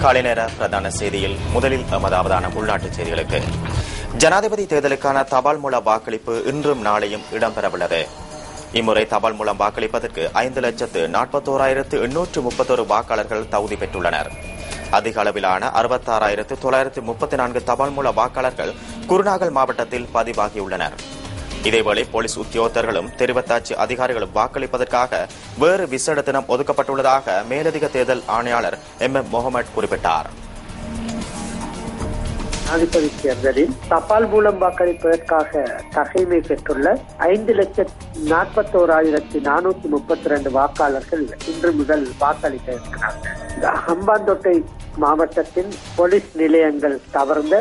காலை நேர பிரதான செய்தியில் முதலில் எமது அவதானம் உள்நாட்டுச் செய்திகளுக்கு. ஜனாதிபதி தேர்தலுக்கான தபால் மூல வாக்களிப்பு இன்றும் நாளையும் இடம்பெறவுள்ளது. இம்முறை தபால் மூலம் வாக்களிப்பதற்கு 5,41,831 வாக்காளர்கள் தகுதி பெற்றுள்ளனர். அதிக அளவிலான 66,934 தபால் மூல வாக்காளர்கள் குருநாகல் மாவட்டத்தில் பதிவாகியுள்ளனர். இதேவேளை போலீஸ் உத்தியோகத்தர்களும் தெரிவத்தாட்சி அதிகாரிகளும் வாக்களிப்பதற்காக வேறு விசேட தினம் ஒதுக்கப்பட்டுள்ளதாக மேலதிக தேர்தல் ஆணையாளர் எம் முகமது குறிப்பிட்டார். ஜனாதிபதி தேர்தலில் தபால் மூலம் வாக்களிப்பதற்காக தகைமை பெற்றுள்ள 5,41,432 வாக்காளர்கள் இன்று முதல் வாக்களிக்க இருக்கிறார்கள். ஹம்பாந்தோட்டை மாவட்டத்தின் போலீஸ் நிலையங்கள் தவிர்ந்த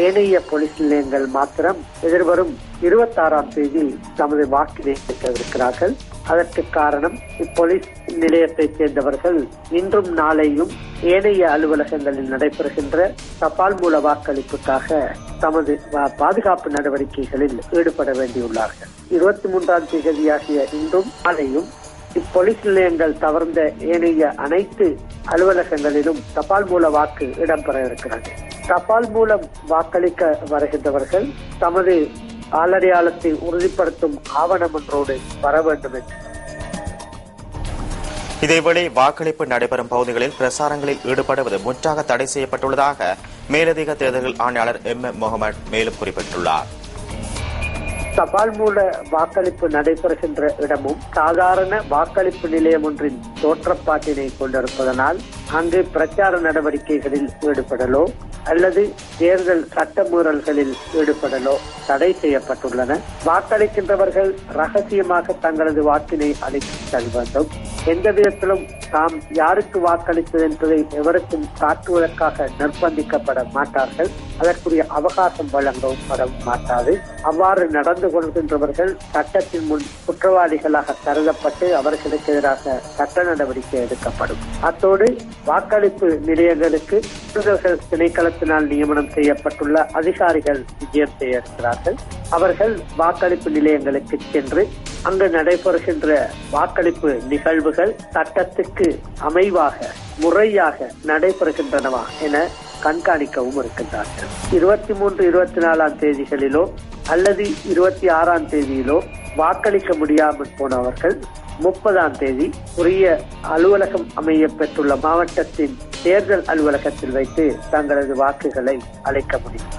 ஏனைய போலீஸ் நிலையங்கள் மாத்திரம் எதிர்வரும் 26ஆம் தேதி தமது வாக்கினை அளிக்கவிருக்கிறார்கள். அதற்கு காரணம் இப்போலீஸ் நிலையத்தைச் சேர்ந்தவர்கள் இன்றும் நாளையும் ஏனைய அலுவலகங்களில் நடைபெறுகின்ற தபால் மூல வாக்களிப்புக்காக தமது பாதுகாப்பு நடவடிக்கைகளில் ஈடுபட வேண்டியுள்ளார்கள். 23ஆம் தேதியாகிய இன்றும் நாளையும் இப்பொலிஸ் நிலையங்கள் தவிர்ந்த ஏனைய அனைத்து அலுவலகங்களிலும் தபால் மூல வாக்கு இடம்பெற இருக்கிறது. தபால் மூலம் வாக்களிக்க வருகின்றவர்கள் தமது ஆளடையாளத்தை உறுதிப்படுத்தும் ஆவணம் ஒன்றோடு வர வேண்டும் என்று. இதேவேளை வாக்களிப்பு நடைபெறும் பகுதிகளில் பிரசாரங்களில் ஈடுபடுவது முற்றாக தடை செய்யப்பட்டுள்ளதாக மேலதிக தேர்தல் ஆணையாளர் எம் முகமது மேலும் குறிப்பிட்டுள்ளார். தபால் மூல வாக்களிப்பு நடைபெறுகின்ற இடமும் சாதாரண வாக்களிப்பு நிலையம் ஒன்றின் தோற்றப்பாட்டினை கொண்டிருப்பதனால் அங்கு பிரச்சார நடவடிக்கைகளில் ஈடுபடலோ அல்லது தேர்தல் சட்டமீறல்களில் ஈடுபடலோ தடை செய்யப்பட்டுள்ளன. வாக்களிக்கின்றவர்கள் ரகசியமாக தங்களது வாக்கினை அளித்து செல்ல வேண்டும். எந்த விதத்திலும் தாம் யாருக்கு வாக்களித்தது என்பதை எவருக்கும் காட்டுவதற்காக நிர்பந்திக்கப்பட மாட்டார்கள். அதற்குரிய அவகாசம் வழங்கவும் பட மாட்டாது. அவ்வாறு நடந்து கொள்கின்றவர்கள் சட்டத்தின் முன் குற்றவாளிகளாக கருதப்பட்டு அவர்களுக்கு எதிராக சட்ட நடவடிக்கை எடுக்கப்படும். அத்தோடு வாக்களிப்பு நிலையங்களுக்கு தேர்தல்கள் திணைக்களத்தினால் நியமனம் செய்யப்பட்டுள்ள அதிகாரிகள் விஜயம் செய்ய இருக்கிறார்கள். அவர்கள் வாக்களிப்பு நிலையங்களுக்கு சென்று அங்கு நடைபெறுகின்ற வாக்களிப்பு நிகழ்வுகள் சட்டத்துக்கு அமைவாக முறையாக நடைபெறுகின்றனவா என கண்காணிக்கவும் இருக்கின்றார்கள். 23, 24ஆம் தேதிகளிலோ அல்லது 26ஆம் தேதியிலோ வாக்களிக்க முடியாமல் போனவர்கள் 30ஆம் தேதி உரிய அலுவலகம் அமைய பெற்றுள்ள மாவட்டத்தின் தேர்தல் அலுவலகத்தில் வைத்து தங்களது வாக்குகளை அளிக்க முடியும்.